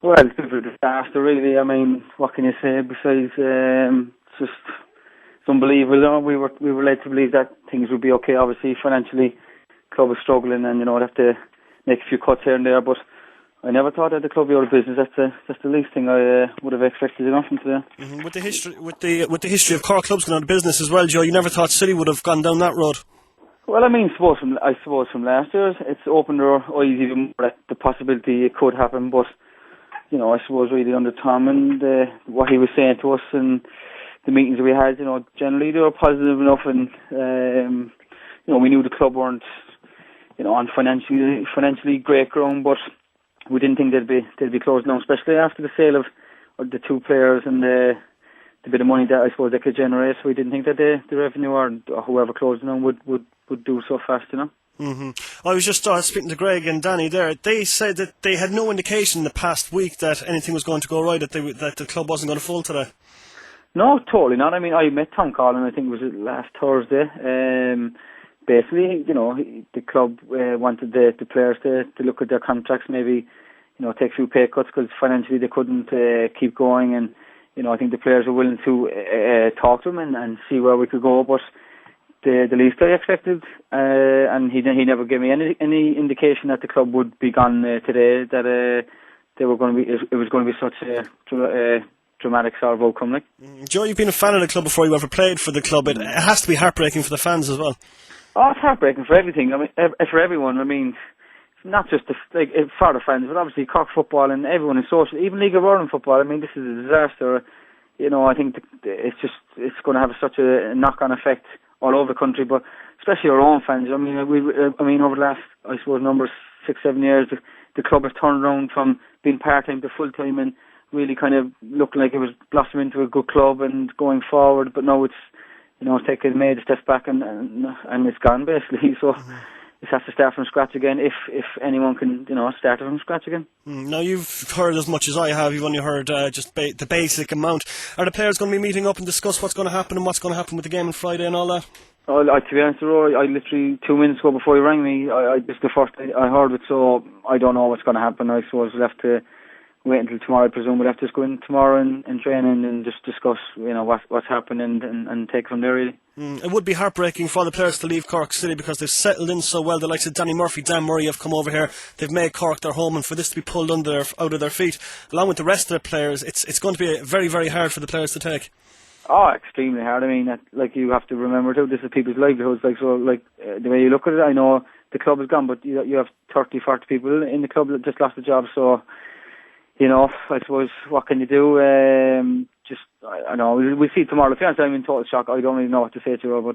Well, it's a bit of a disaster, really. I mean, what can you say besides it's just it's unbelievable. We were led to believe that things would be okay. Obviously, financially, club was struggling, and they'd have to make a few cuts here and there. But I never thought that the club would be out of business. That's the least thing I would have expected enough from today. With the history of Cork clubs going out of business as well, Joe, you never thought City would have gone down that road. Well, I mean, I suppose from last year, it's opened our eyes even more at the possibility it could happen. But I suppose really under Tom and what he was saying to us and the meetings that we had, generally they were positive enough, and we knew the club weren't, on financially great ground, but we didn't think they'd be closed down, especially after the sale of the two players and the bit of money that I suppose they could generate. So we didn't think that the revenue or whoever closed down would do so fast, I was just speaking to Greg and Danny there. They said that they had no indication in the past week that anything was going to go right, that the club wasn't going to fold today. No, totally not. I mean, I met Tom Collin, I think it was last Thursday. Basically, the club wanted the players to look at their contracts, maybe, take a few pay cuts because financially they couldn't keep going. And, I think the players were willing to talk to them and see where we could go. But the least I expected, and he never gave me any indication that the club would be gone today, that it was going to be such a dramatic sort of outcome. Like. Joe, you've been a fan of the club before you ever played for the club. It has to be heartbreaking for the fans as well. Oh, it's heartbreaking for everything. I mean, for everyone. I mean, not just for the fans, but obviously Cork football and everyone in social, even League of Ireland football. I mean, this is a disaster. I think it's going to have such a knock-on effect all over the country, but especially our own fans. I mean, over the last, I suppose, 6-7 years, the club has turned around from being part-time to full-time and really kind of looked like it was blossoming into a good club and going forward. But now it's taken a major step back and it's gone basically. So it has to start from scratch again if anyone can, start it from scratch again. Now you've heard as much as I have. You've only heard just the basic amount. Are the players going to be meeting up and discuss what's going to happen and what's going to happen with the game on Friday and all that? Oh, to be honest, Roy, I literally 2 minutes ago before you rang me, it's the first I heard it, so I don't know what's going to happen. I suppose we'll have to wait until tomorrow. I presume we'll have to just go in tomorrow and train and just discuss, what's happening and take from there really. It would be heartbreaking for all the players to leave Cork City because they've settled in so well. The likes of Danny Murphy, Dan Murray have come over here. They've made Cork their home, and for this to be pulled out of their feet, along with the rest of the players, it's going to be very, very hard for the players to take. Oh, extremely hard. I mean, you have to remember too, this is people's livelihoods. The way you look at it, I know the club is gone, but you have 30, 40 people in the club that just lost a job. So, I suppose what can you do? I know we'll see tomorrow. If you're honest, I'm in total shock. I don't really know what to say to her, but